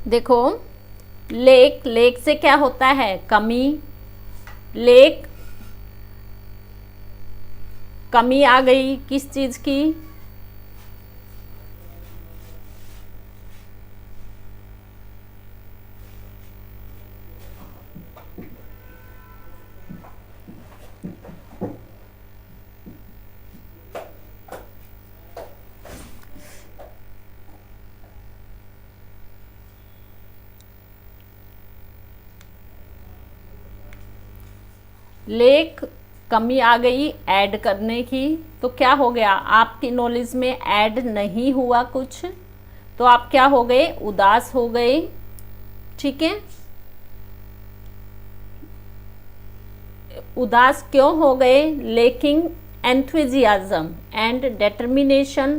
देखो, लेक, लेक से क्या होता है, कमी, लेक, कमी आ गई किस चीज की, लेक कमी आ गई ऐड करने की, तो क्या हो गया, आपकी नॉलेज में ऐड नहीं हुआ कुछ, तो आप क्या हो गए, उदास हो गए। ठीक है, उदास क्यों हो गए, लेकिन एंथुजियाज्म एंड डिटर्मिनेशन,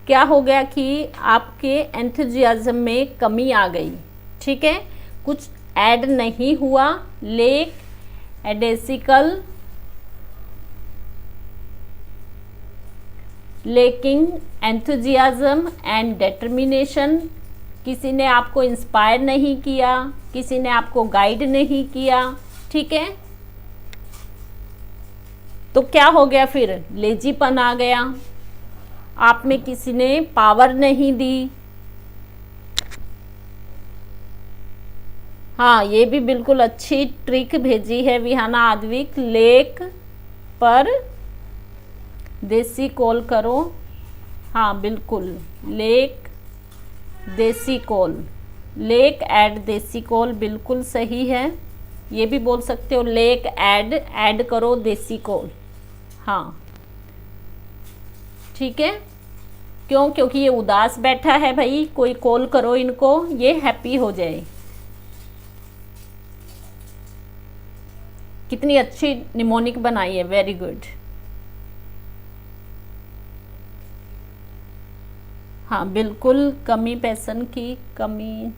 क्या हो गया कि आपके एंथुजियाज्म में कमी आ गई। ठीक है, कुछ ऐड नहीं हुआ, लेक एडेसिकल लेकिन एंथुजियाज्म एंड डिटर्मिनेशन, किसी ने आपको इंस्पायर नहीं किया, किसी ने आपको गाइड नहीं किया। ठीक है, तो क्या हो गया, फिर लेजीपन आ गया, आप में किसी ने पावर नहीं दी। हाँ, ये भी बिल्कुल अच्छी ट्रिक भेजी है विहाना आद्विक, लेक पर देसी कॉल करो। हाँ बिल्कुल, लेक देसी कॉल, लेक ऐड देसी कॉल, बिल्कुल सही है। ये भी बोल सकते हो, लेक ऐड करो देसी कॉल। हाँ ठीक है, क्यों, क्योंकि ये उदास बैठा है भाई, कोई कॉल करो इनको, ये हैप्पी हो जाए। कितनी अच्छी निमोनिक बनाई है, वेरी गुड। हाँ बिल्कुल, कमी, पैसन की कमी,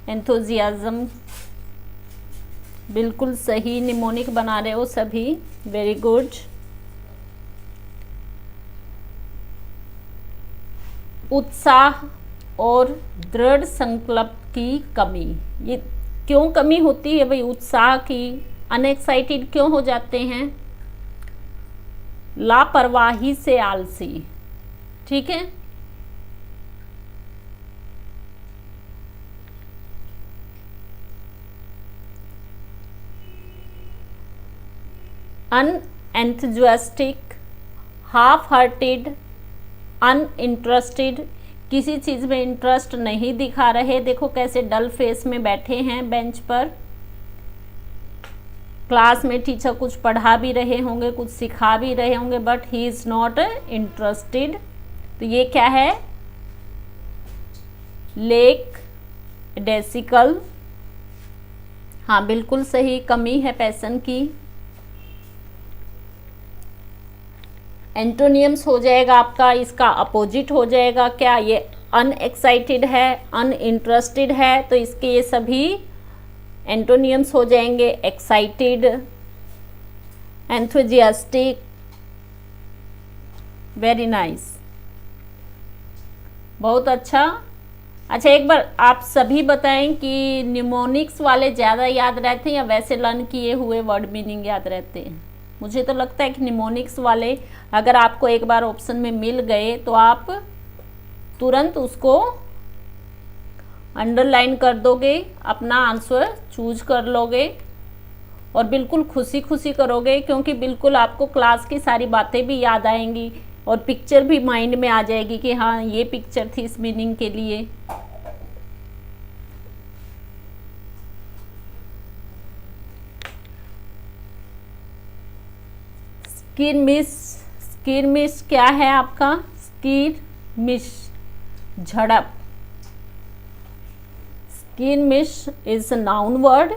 एंथुजियाज्म, बिल्कुल सही निमोनिक बना रहे हो सभी, वेरी गुड। उत्साह और दृढ़ संकल्प की कमी, ये क्यों कमी होती है भाई, उत्साह की, अनएक्साइटेड क्यों हो जाते हैं, लापरवाही से आलसी। ठीक है, अनएंथुजियास्टिक, हाफ हार्टेड, अनइंटरेस्टेड, किसी चीज़ में इंटरेस्ट नहीं दिखा रहे, देखो कैसे डल फेस में बैठे हैं बेंच पर। क्लास में टीचर कुछ पढ़ा भी रहे होंगे, कुछ सिखा भी रहे होंगे, but he is not interested, तो ये क्या है, लेक डेसिकल। हाँ बिल्कुल सही, कमी है पैसन की। एंटोनियम्स हो जाएगा आपका, इसका अपोजिट हो जाएगा क्या, ये अनएक्साइटेड है, अनइंटरेस्टेड है, तो इसके ये सभी एंटोनियम्स हो जाएंगे, एक्साइटेड, एंथुजियास्टिक, वेरी नाइस, बहुत अच्छा। अच्छा, एक बार आप सभी बताएं कि निमोनिक्स वाले ज़्यादा याद रहते हैं या वैसे लर्न किए हुए वर्ड मीनिंग याद रहते हैं। मुझे तो लगता है कि निमोनिक्स वाले अगर आपको एक बार ऑप्शन में मिल गए तो आप तुरंत उसको अंडरलाइन कर दोगे, अपना आंसर चूज कर लोगे और बिल्कुल खुशी खुशी करोगे, क्योंकि बिल्कुल आपको क्लास की सारी बातें भी याद आएंगी और पिक्चर भी माइंड में आ जाएगी कि हाँ ये पिक्चर थी इस मीनिंग के लिए। स्किरमिश, स्किरमिश क्या है आपका, स्किरमिश झड़प, स्किरमिश इज अ नाउन वर्ड।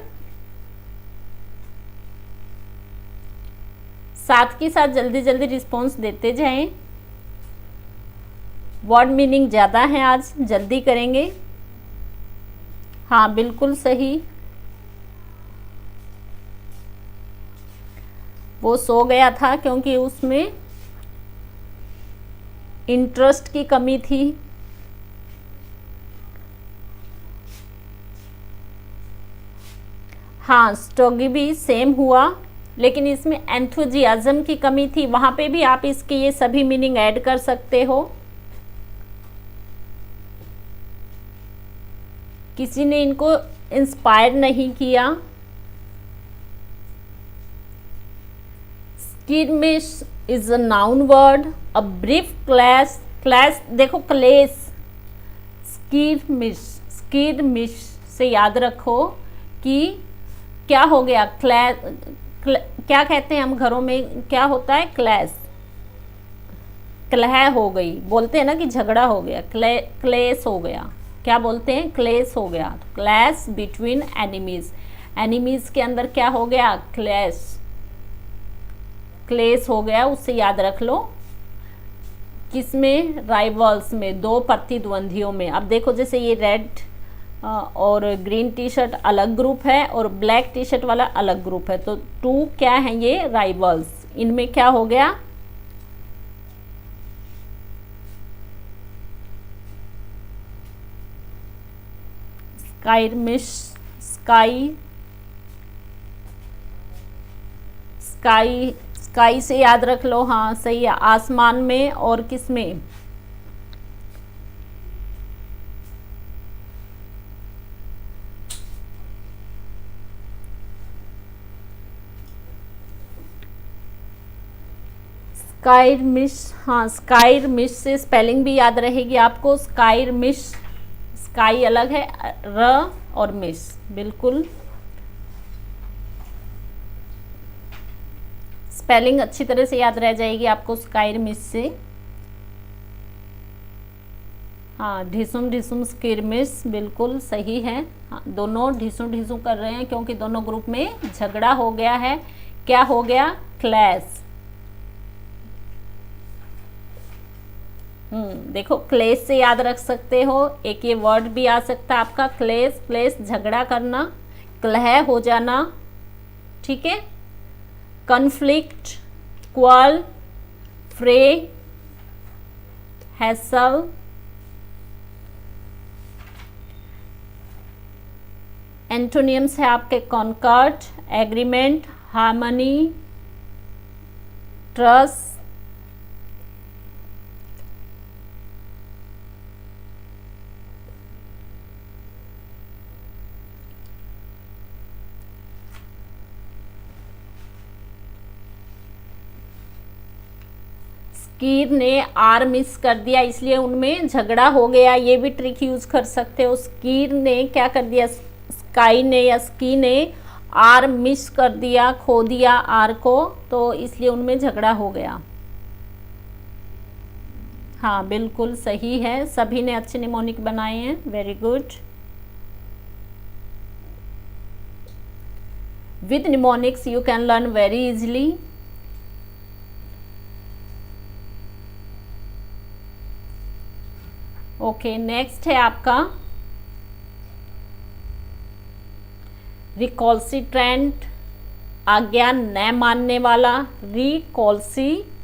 साथ के साथ जल्दी जल्दी रिस्पॉन्स देते जाएं, वर्ड मीनिंग ज़्यादा है आज, जल्दी करेंगे। हाँ बिल्कुल सही, वो सो गया था क्योंकि उसमें इंटरेस्ट की कमी थी। हाँ, स्टोगी भी सेम हुआ, लेकिन इसमें एंथुजियाज्म की कमी थी, वहाँ पे भी आप इसके ये सभी मीनिंग ऐड कर सकते हो। किसी ने इनको इंस्पायर नहीं किया। Skirmish is a noun word, a brief clash, clash देखो क्लेश, स्किरमिश, स्किरमिश, से याद रखो कि क्या हो गया, क्या कहते हैं हम घरों में, क्या होता है, कलह हो गई, बोलते हैं ना कि झगड़ा हो गया, क्लेश हो गया, क्या बोलते हैं, क्लेश हो गया, क्लैश बिटवीन एनिमीज, एनिमीज के अंदर क्या हो गया, क्लेश हो गया, उससे याद रख लो। किसमें, राइवल्स में, दो प्रतिद्वंदियों में। अब देखो जैसे ये रेड और ग्रीन टी शर्ट अलग ग्रुप है और ब्लैक टी शर्ट वाला अलग ग्रुप है, तो टू क्या है, ये राइवल्स, इनमें क्या हो गया, स्काई से याद रख लो, हाँ सही है, आसमान में, और किस में, स्काइरमिश, हाँ स्काइरमिश से स्पेलिंग भी याद रहेगी आपको, स्काइरमिश, स्काई अलग है, र और मिश, बिल्कुल स्पेलिंग अच्छी तरह से याद रह जाएगी आपको स्काइरमिश से। हाँ ढिसुम ढिसुम स्किरमिश, बिल्कुल सही है। हाँ, दोनों ढिसू ढिसू कर रहे हैं क्योंकि दोनों ग्रुप में झगड़ा हो गया है, क्या हो गया, क्लैश। देखो क्लेश से याद रख सकते हो, एक ये वर्ड भी आ सकता है आपका, क्लेश, झगड़ा करना, कलह हो जाना, ठीक है, कॉन्फ्लिक्ट, क्वाल, फ्रे, हैसल, एंटोनियम्स है आपके कॉन्कॉर्ड, एग्रीमेंट, हार्मनी, ट्रस्ट, स्कीर ने आर मिस कर दिया इसलिए उनमें झगड़ा हो गया, ये भी ट्रिक यूज कर सकते हो। स्कीर ने क्या कर दिया, स्काई ने या स्की ने आर मिस कर दिया, खो दिया आर को, तो इसलिए उनमें झगड़ा हो गया। हाँ बिल्कुल सही है, सभी ने अच्छे निमोनिक बनाए हैं, very good. With mnemonics you can learn very easily. Okay next है आपका रिकॉल्सिट्रेंट, आज्ञा न मानने वाला, रिकॉल्सिट्रेंट,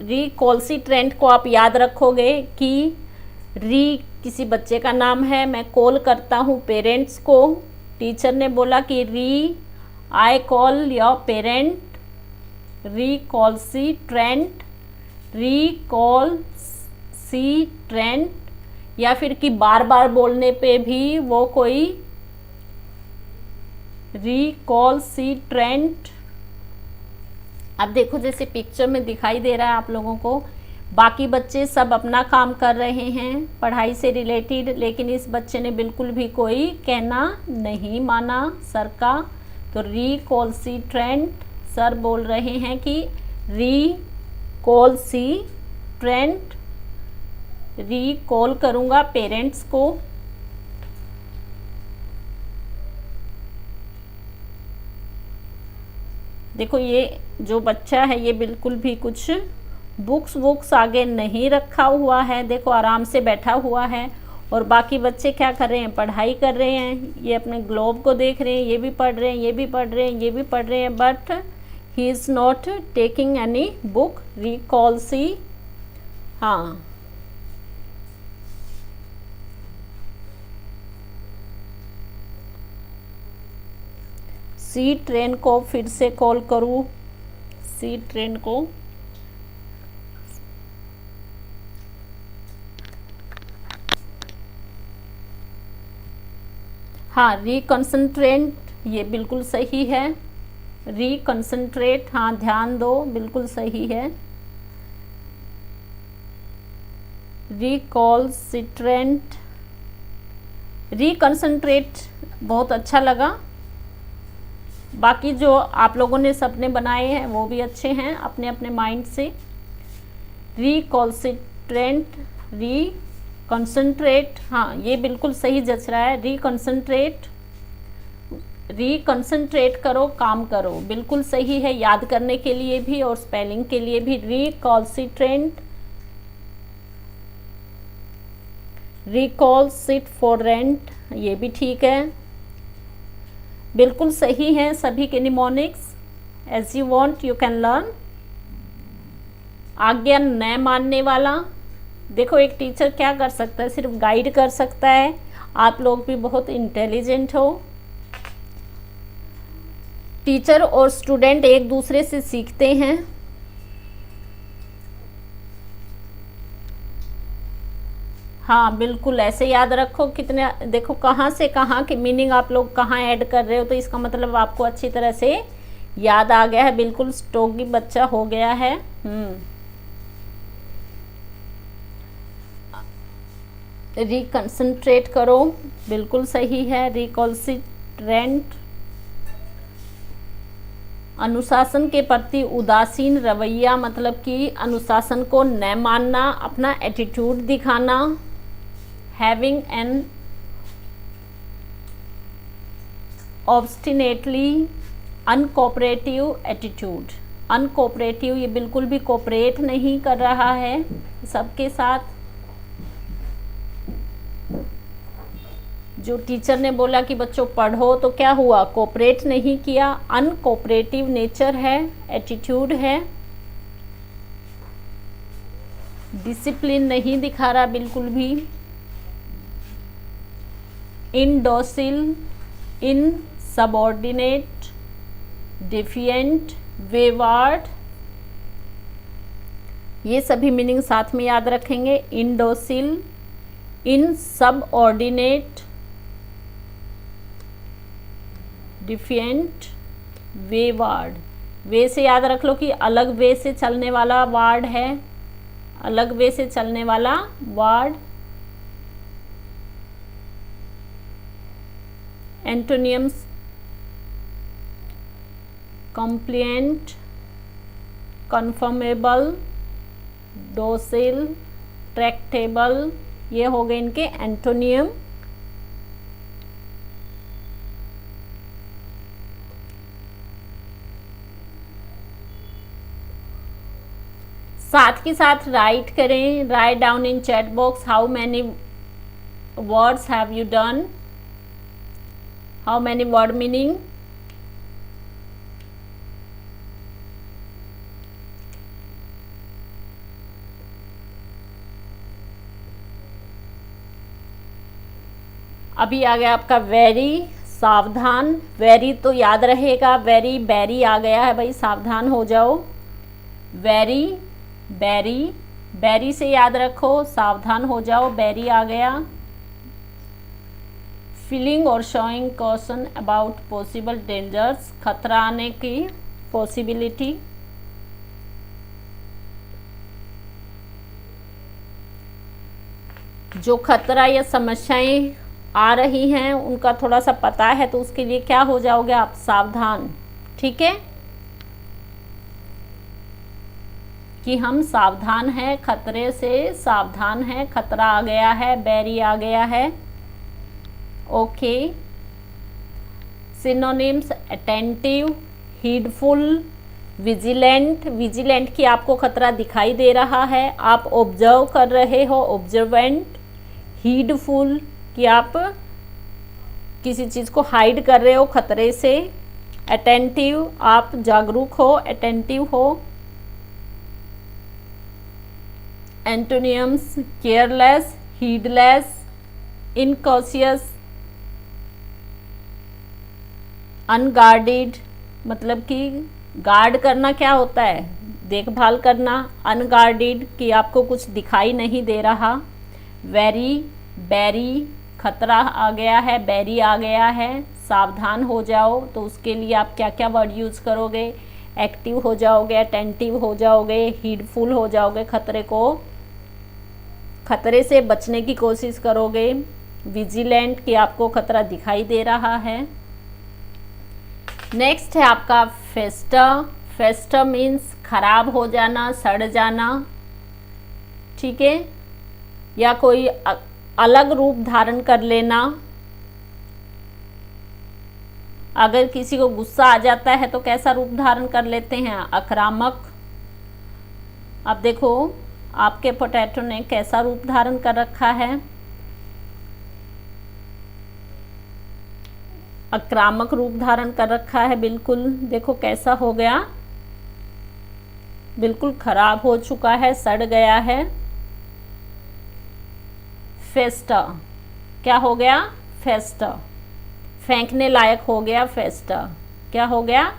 रिकॉल्सिट्रेंट को आप याद रखोगे कि री किसी बच्चे का नाम है, मैं कॉल करता हूँ पेरेंट्स को, टीचर ने बोला कि आई कॉल योर पेरेंट, रिकॉल्सिट्रेंट, या फिर कि बार बार बोलने पे भी वो कोई रिकॉल्सिट्रेंट। अब देखो जैसे पिक्चर में दिखाई दे रहा है आप लोगों को, बाकी बच्चे सब अपना काम कर रहे हैं पढ़ाई से रिलेटेड, लेकिन इस बच्चे ने बिल्कुल भी कोई कहना नहीं माना सर का, तो रिकॉल्सिट्रेंट, सर बोल रहे हैं कि रिकॉल्सिट्रेंट, रिकॉल करूँगा पेरेंट्स को। देखो ये जो बच्चा है ये बिल्कुल भी कुछ बुक्स आगे नहीं रखा हुआ है, देखो आराम से बैठा हुआ है, और बाकी बच्चे क्या कर रहे हैं, पढ़ाई कर रहे हैं, ये अपने ग्लोब को देख रहे हैं, ये भी पढ़ रहे हैं, ये भी पढ़ रहे हैं, ये भी पढ़ रहे हैं, but he is not taking any book. रिकॉल्सी, हाँ सी ट्रेन को फिर से कॉल करूँ, सी ट्रेन को, हाँ रिकॉन्सेंट्रेट, ये बिल्कुल सही है। रिकंसंट्रेट, हाँ ध्यान दो, बिल्कुल सही है। रिकॉल्सिट्रेंट, रिकंसंट्रेट बहुत अच्छा लगा। बाकी जो आप लोगों ने सपने बनाए हैं वो भी अच्छे हैं अपने अपने माइंड से। रिकॉल्सिट्रेंट, रिकंसंट्रेट, हाँ ये बिल्कुल सही जच रहा है। रिकंसंट्रेट, रिकंसंट्रेट करो, काम करो, बिल्कुल सही है, याद करने के लिए भी और स्पेलिंग के लिए भी। रिकॉल्सिट्रेंट, रिकॉल्सिटफोरेंट, ये भी ठीक है, बिल्कुल सही है सभी के mnemonics. As you want you can learn. आज्ञा न मानने वाला, देखो एक टीचर क्या कर सकता है, सिर्फ गाइड कर सकता है। आप लोग भी बहुत इंटेलिजेंट हो। टीचर और स्टूडेंट एक दूसरे से सीखते हैं। हाँ बिल्कुल, ऐसे याद रखो कितने, देखो कहाँ से कहाँ की मीनिंग आप लोग कहाँ ऐड कर रहे हो, तो इसका मतलब आपको अच्छी तरह से याद आ गया है, बिल्कुल स्टोगी बच्चा हो गया है। रिकंसंट्रेट करो, बिल्कुल सही है। रिकॉल्सिट्रेंट, अनुशासन के प्रति उदासीन रवैया, मतलब कि अनुशासन को न मानना, अपना एटीट्यूड दिखाना। Having an obstinately uncooperative attitude, uncooperative, ये बिल्कुल भी कोऑपरेट नहीं कर रहा है सबके साथ। जो टीचर ने बोला कि बच्चों पढ़ो तो क्या हुआ, कोऑपरेट नहीं किया, अनकोऑपरेटिव नेचर है, एटीट्यूड है। डिसिप्लिन नहीं दिखा रहा बिल्कुल भी। इनडोसिल, इनसबऑर्डिनेट, डिफिएंट, वेवार्ड, ये सभी मीनिंग साथ में याद रखेंगे। इनडोसिल, इनसबऑर्डिनेट, डिफिएंट, वेवार्ड। वे से याद रख लो कि अलग वे से चलने वाला वार्ड है, अलग वे से चलने वाला word. Antonyms, compliant, conformable, docile, tractable, ये हो गए इनके एंटोनियम। साथ के साथ राइट करें, write down in chat box how many words have you done, how many word meaning. अभी आ गया आपका वेरी, सावधान। वेरी तो याद रहेगा, वेरी बैरी आ गया है भाई, सावधान हो जाओ। वेरी, बैरी, बैरी से याद रखो, सावधान हो जाओ, बैरी आ गया। फीलिंग और showing caution about possible dangers, खतरा आने की पॉसिबिलिटी। जो खतरा या समस्याएं आ रही हैं उनका थोड़ा सा पता है तो उसके लिए क्या हो जाओगे आप, सावधान। ठीक है कि हम सावधान हैं, खतरे से सावधान हैं, खतरा आ गया है, बैरी आ गया है। Okay, synonyms, attentive, heedful, vigilant. Vigilant कि आपको खतरा दिखाई दे रहा है, आप ऑब्जर्व कर रहे हो, ऑब्जर्वेंट। हीडफुल कि आप किसी चीज़ को हाइड कर रहे हो खतरे से। अटेंटिव आप जागरूक हो, अटेंटिव हो। एंटोनियम्स, केयरलेस, हीडलेस, इनकॉशियस, अनगार्डेड मतलब कि गार्ड करना क्या होता है, देखभाल करना। अनगार्डेड कि आपको कुछ दिखाई नहीं दे रहा। वेरी, बैरी खतरा आ गया है, बैरी आ गया है, सावधान हो जाओ। तो उसके लिए आप क्या क्या वर्ड यूज़ करोगे? एक्टिव हो जाओगे, अटेंटिव हो जाओगे, हीडफुल हो जाओगे, खतरे से बचने की कोशिश करोगे, विजिलेंट कि आपको खतरा दिखाई दे रहा है। नेक्स्ट है आपका फेस्टर। फेस्टर मीन्स खराब हो जाना, सड़ जाना, ठीक है, या कोई अलग रूप धारण कर लेना। अगर किसी को गुस्सा आ जाता है तो कैसा रूप धारण कर लेते हैं? आक्रामक। अब देखो आपके पोटैटो ने कैसा रूप धारण कर रखा है? आक्रामक रूप धारण कर रखा है। बिल्कुल देखो कैसा हो गया, बिल्कुल खराब हो चुका है, सड़ गया है। फेस्टर क्या हो गया? फेस्टर फेंकने लायक हो गया। फेस्टर क्या हो गया?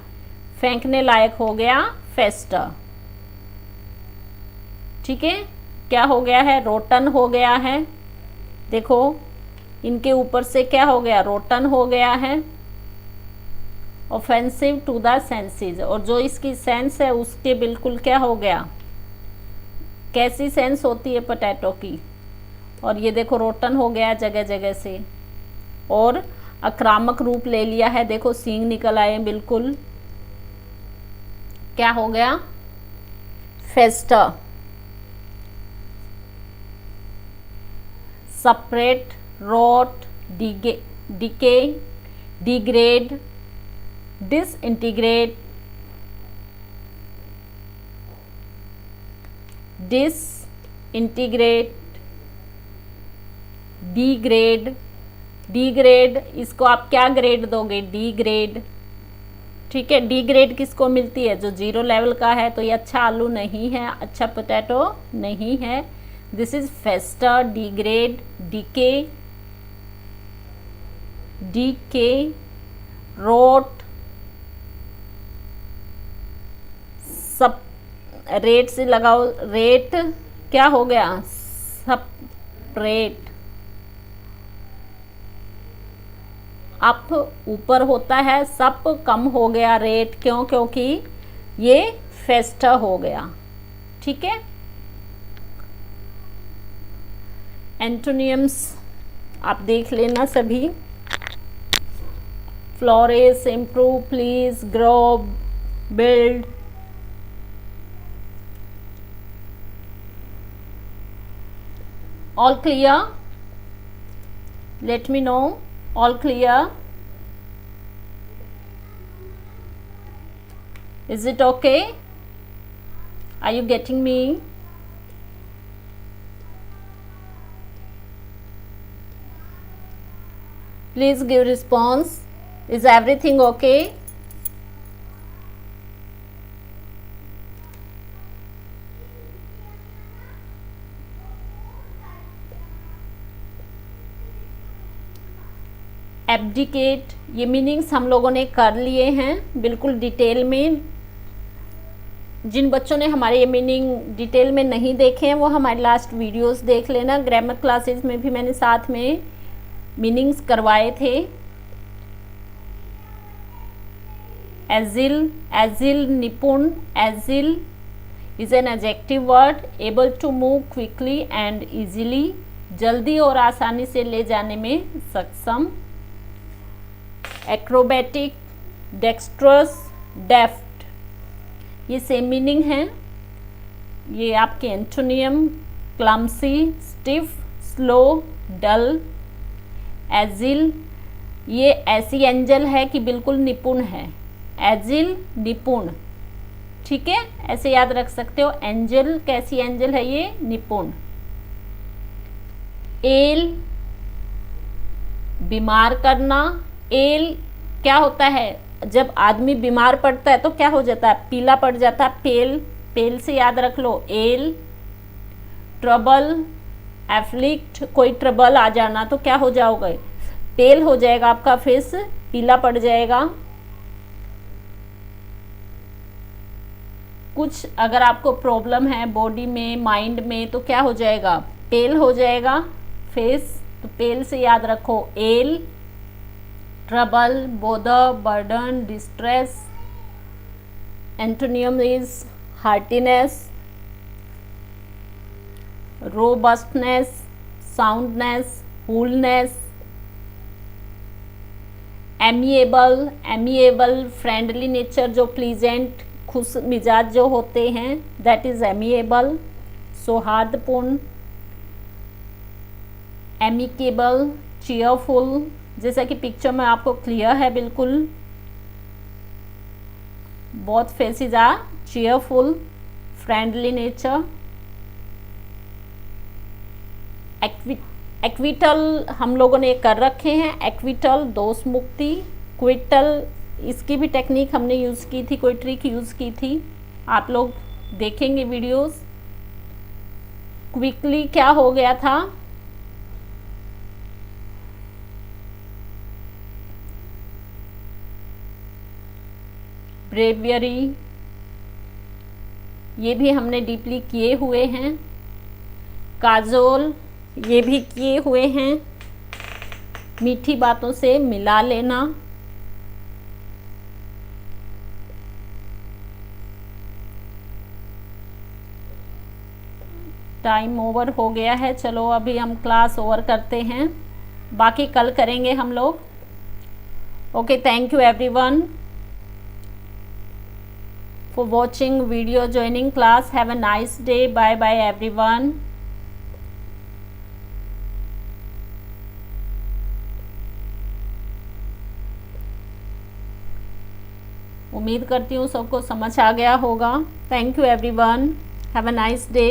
फेंकने लायक हो गया फेस्टर, ठीक है। क्या हो गया है? रोटन हो गया है। देखो इनके ऊपर से क्या हो गया? रोटन हो गया है। ऑफेंसिव टू द सेंसेस, और जो इसकी सेंस है उसके बिल्कुल क्या हो गया? कैसी सेंस होती है पोटैटो की? और ये देखो रोटन हो गया जगह जगह से, और आक्रामक रूप ले लिया है। देखो सींग निकल आए बिल्कुल। क्या हो गया? Fester. Suppurate, rot, decay, degrade, disintegrate, degrade, degrade. इसको आप क्या ग्रेड दोगे? डी ग्रेड, ठीक है। डी ग्रेड किसको मिलती है? जो 0 लेवल का है। तो ये अच्छा आलू नहीं है, अच्छा पोटैटो नहीं है। This is fester, degrade, decay, rot, सब। रेट से लगाओ, रेट क्या हो गया? सेपरेट। अप ऊपर होता है, सप कम हो गया, रेट क्यों? क्योंकि ये फेस्टर हो गया, ठीक है। एंटोनियम्स आप देख लेना सभी। Flourish, improve, please, grow, build. All clear? Let me know. All clear? Is it okay? Are you getting me? Please give response. Is everything okay? Abdicate, ये मीनिंग्स हम लोगों ने कर लिए हैं बिल्कुल डिटेल में। जिन बच्चों ने हमारे ये मीनिंग डिटेल में नहीं देखे हैं वो हमारे लास्ट वीडियोस देख लेना। ग्रामर क्लासेस में भी मैंने साथ में मीनिंग्स करवाए थे। एजिल, एजिल निपुण। Agile is an adjective word, able to move quickly and easily, जल्दी और आसानी से ले जाने में सक्षम। एक्रोबैटिक, डेक्स्ट्रस, डेफ्ट, ये सेम मीनिंग है। ये आपके एंटोनियम। क्लम्सी, स्टिफ, स्लो, डल। एजिल, ये ऐसी एंजल है कि बिल्कुल निपुण है। एजिल निपुण, ठीक है, ऐसे याद रख सकते हो। एंजल कैसी एंजल है? ये निपुण। एल, बीमार करना। एल क्या होता है? जब आदमी बीमार पड़ता है तो क्या हो जाता है? पीला पड़ जाता है। पेल, पेल से याद रख लो एल। ट्रबल, एफ्लिक्ट, कोई ट्रबल आ जाना तो क्या हो जाओगे? पेल हो जाएगा, आपका फेस पीला पड़ जाएगा। कुछ अगर आपको प्रॉब्लम है बॉडी में, माइंड में, तो क्या हो जाएगा? पेल हो जाएगा फेस। तो पेल से याद रखो ail, trouble, bother, burden, distress. Antonym is heartiness, robustness, soundness, coolness. Amiable, amiable friendly nature, जो प्लीजेंट खुश मिजाज जो होते हैं, दैट इज एमिएबल। सौहार्दपूर्ण, एमिकेबल, चीयरफुल, जैसा कि पिक्चर में आपको क्लियर है बिल्कुल। Both faces are cheerful, friendly nature. Acquittal हम लोगों ने कर रखे हैं, एक्विटल दोष मुक्ति। क्विटल, इसकी भी टेक्निक हमने यूज़ की थी, कोई ट्रिक यूज़ की थी, आप लोग देखेंगे वीडियोस। क्विकली क्या हो गया था, ब्रेवियरी, ये भी हमने डीपली किए हुए हैं। काजोल, ये भी किए हुए हैं। मीठी बातों से मिला लेना। टाइम ओवर हो गया है, चलो अभी हम क्लास ओवर करते हैं, बाकी कल करेंगे हम लोग। Okay, thank you everyone for watching video, joining class. Have a nice day. Bye bye everyone. उम्मीद करती हूँ सबको समझ आ गया होगा। Thank you everyone, have a nice day.